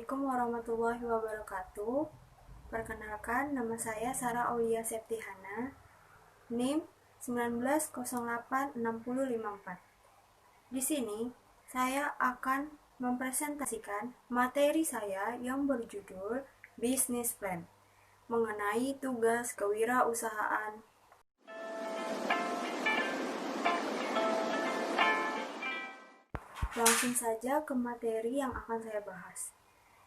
Assalamualaikum warahmatullahi wabarakatuh. Perkenalkan, nama saya Sarah Aulia Septihana, NIM 19086054. Di sini, saya akan mempresentasikan materi saya yang berjudul Business Plan, mengenai tugas kewirausahaan. Langsung saja ke materi yang akan saya bahas.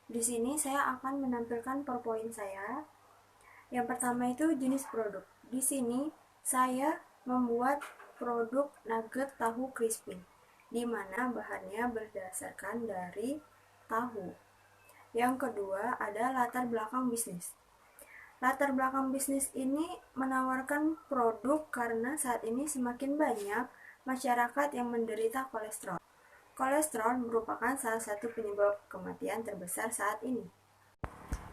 Di sini saya akan menampilkan PowerPoint saya. Yang pertama itu jenis produk. Di sini saya membuat produk nugget tahu crispy, di mana bahannya berdasarkan dari tahu. Yang kedua ada latar belakang bisnis. Latar belakang bisnis ini menawarkan produk karena saat ini semakin banyak masyarakat yang menderita kolesterol. Kolesterol merupakan salah satu penyebab kematian terbesar saat ini.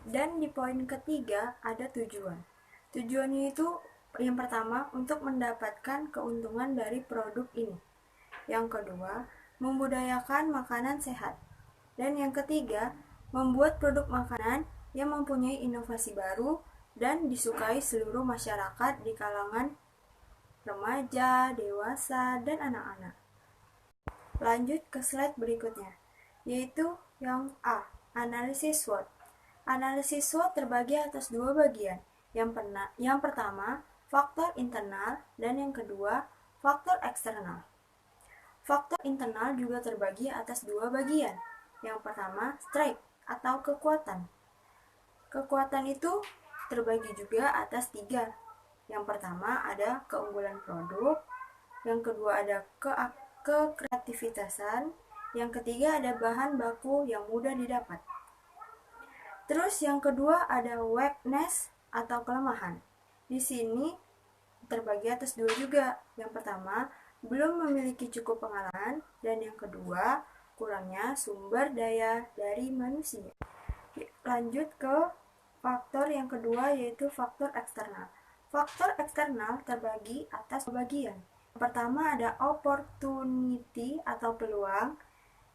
Dan di poin ketiga ada tujuan. Tujuannya itu yang pertama untuk mendapatkan keuntungan dari produk ini. Yang kedua, membudayakan makanan sehat. Dan yang ketiga, membuat produk makanan yang mempunyai inovasi baru dan disukai seluruh masyarakat di kalangan remaja, dewasa, dan anak-anak. Lanjut ke slide berikutnya, yaitu yang A, analisis SWOT. Analisis SWOT terbagi atas dua bagian. Yang pertama, faktor internal, dan yang kedua, faktor eksternal. Faktor internal juga terbagi atas dua bagian. Yang pertama, strength atau kekuatan. Kekuatan itu terbagi juga atas tiga. Yang pertama ada keunggulan produk, yang kedua ada kekreativitasan, yang ketiga ada bahan baku yang mudah didapat. Terus yang kedua ada weakness atau kelemahan. Di sini terbagi atas dua juga. Yang pertama, belum memiliki cukup pengalaman, dan yang kedua, kurangnya sumber daya dari manusia. Lanjut ke faktor yang kedua, yaitu faktor eksternal. Faktor eksternal terbagi atas bagian. Pertama ada opportunity atau peluang.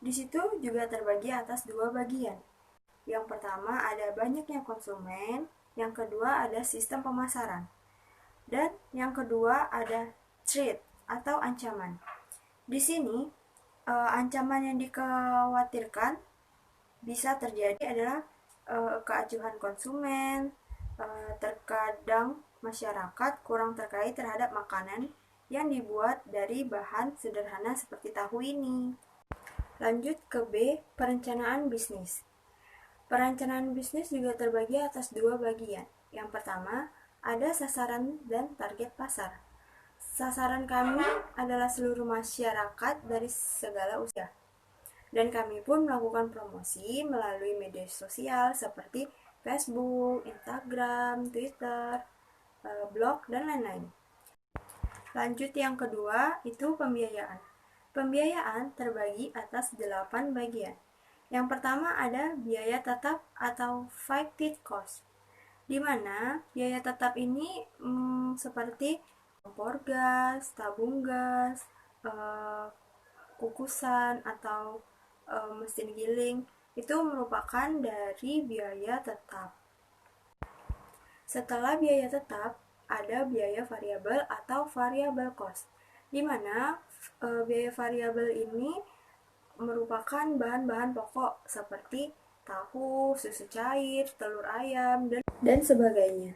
Di situ juga terbagi atas dua bagian. Yang pertama ada banyaknya konsumen, yang kedua ada sistem pemasaran. Dan yang kedua ada threat atau ancaman. Di sini ancaman yang dikhawatirkan bisa terjadi adalah keacuhan konsumen, terkadang masyarakat kurang terkait terhadap makanan yang dibuat dari bahan sederhana seperti tahu ini. Lanjut ke B, perencanaan bisnis. Perencanaan bisnis juga terbagi atas dua bagian. Yang pertama, ada sasaran dan target pasar. Sasaran kami adalah seluruh masyarakat dari segala usia. Dan kami pun melakukan promosi melalui media sosial seperti Facebook, Instagram, Twitter, blog, dan lain-lain. Lanjut yang kedua, itu pembiayaan. Pembiayaan terbagi atas 8 bagian. Yang pertama ada biaya tetap atau fixed cost, di mana biaya tetap ini seperti kompor gas, tabung gas, kukusan atau mesin giling, itu merupakan dari biaya tetap. Setelah biaya tetap, ada biaya variabel atau variable cost, di mana biaya variabel ini merupakan bahan-bahan pokok seperti tahu, susu cair, telur ayam, dan sebagainya.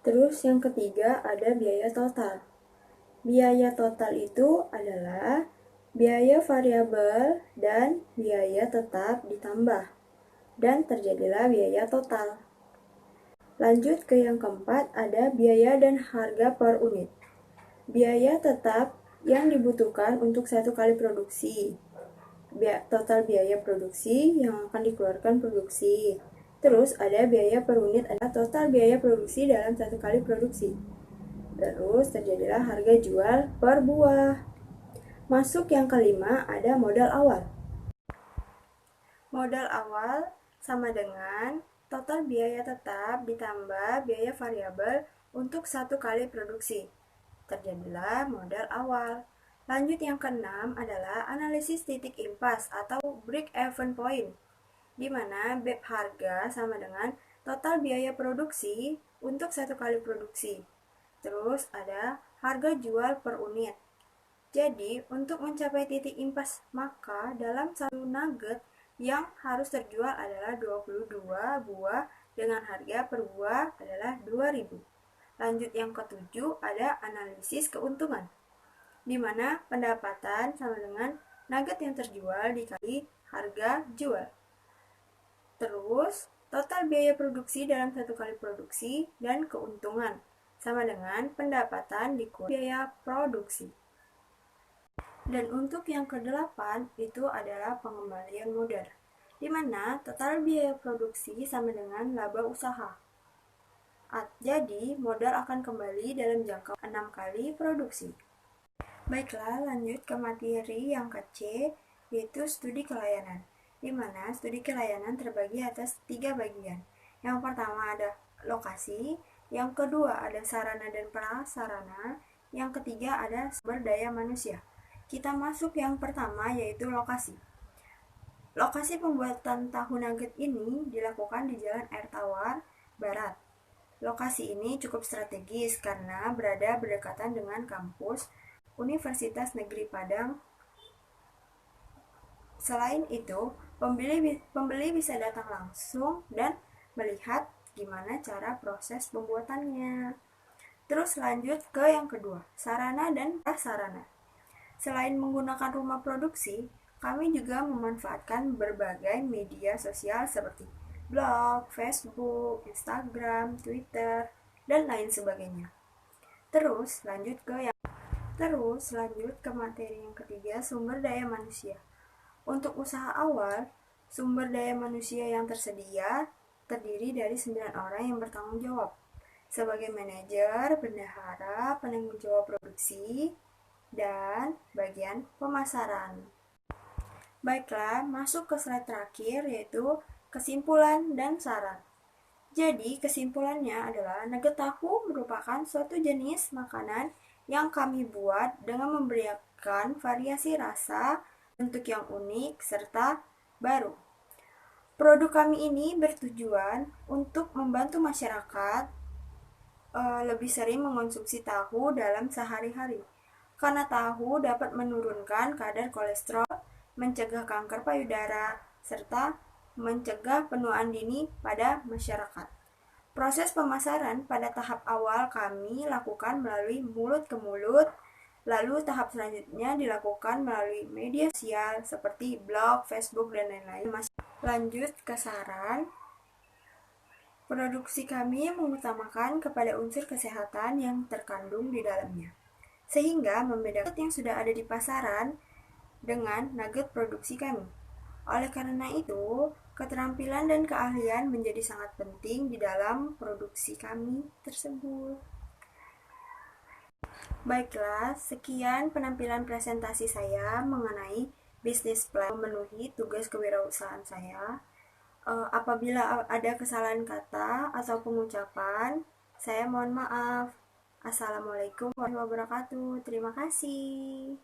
Terus yang ketiga ada biaya total. Biaya total itu adalah biaya variabel dan biaya tetap ditambah, dan terjadilah biaya total. Lanjut ke yang keempat, ada biaya dan harga per unit. Biaya tetap yang dibutuhkan untuk satu kali produksi. Total biaya produksi yang akan dikeluarkan produksi. Terus ada biaya per unit, adalah total biaya produksi dalam satu kali produksi. Terus terjadilah harga jual per buah. Masuk yang kelima, ada modal awal. Modal awal sama dengan total biaya tetap ditambah biaya variabel untuk satu kali produksi. Terjadilah modal awal. Lanjut yang keenam adalah analisis titik impas atau break-even point. di mana BEP harga sama dengan total biaya produksi untuk satu kali produksi. Terus ada harga jual per unit. Jadi, untuk mencapai titik impas, maka dalam satu nugget yang harus terjual adalah 22 buah dengan harga per buah adalah 2.000. Lanjut yang ketujuh, ada analisis keuntungan, di mana pendapatan sama dengan nugget yang terjual dikali harga jual. Terus, total biaya produksi dalam satu kali produksi dan keuntungan sama dengan pendapatan dikurangi biaya produksi. Dan untuk yang kedelapan itu adalah pengembalian modal, di mana total biaya produksi sama dengan laba usaha. Jadi, modal akan kembali dalam jangka 6 kali produksi. Baiklah, lanjut ke materi yang ke-C, yaitu studi kelayanan, di mana studi kelayanan terbagi atas 3 bagian. Yang pertama ada lokasi, yang kedua ada sarana dan prasarana, yang ketiga ada sumber daya manusia. Kita masuk yang pertama, yaitu lokasi. Lokasi pembuatan tahu nugget ini dilakukan di Jalan Air Tawar Barat. Lokasi ini cukup strategis karena berada berdekatan dengan kampus Universitas Negeri Padang. Selain itu, pembeli bisa datang langsung dan melihat gimana cara proses pembuatannya. Terus lanjut ke yang kedua, sarana dan prasarana. Selain menggunakan rumah produksi, kami juga memanfaatkan berbagai media sosial seperti blog, Facebook, Instagram, Twitter, dan lain sebagainya. Terus lanjut ke materi yang ketiga, sumber daya manusia. Untuk usaha awal, sumber daya manusia yang tersedia terdiri dari 9 orang yang bertanggung jawab sebagai manajer, bendahara, penanggung jawab produksi, dan bagian pemasaran. Baiklah, masuk ke slide terakhir, yaitu kesimpulan dan saran. Jadi, kesimpulannya adalah nugget tahu merupakan suatu jenis makanan yang kami buat dengan memberikan variasi rasa, bentuk yang unik, serta baru. Produk kami ini bertujuan untuk membantu masyarakat lebih sering mengonsumsi tahu dalam sehari-hari. Karena tahu dapat menurunkan kadar kolesterol, mencegah kanker payudara, serta mencegah penuaan dini pada masyarakat. Proses pemasaran pada tahap awal kami lakukan melalui mulut ke mulut, lalu tahap selanjutnya dilakukan melalui media sosial seperti blog, Facebook, dan lain-lain. Lanjut ke saran. Produksi kami mengutamakan kepada unsur kesehatan yang terkandung di dalamnya, sehingga membedakan yang sudah ada di pasaran dengan nugget produksi kami. Oleh karena itu, keterampilan dan keahlian menjadi sangat penting di dalam produksi kami tersebut. Baiklah, sekian penampilan presentasi saya mengenai bisnis plan memenuhi tugas kewirausahaan saya. Apabila ada kesalahan kata atau pengucapan, saya mohon maaf. Assalamualaikum warahmatullahi wabarakatuh. Terima kasih.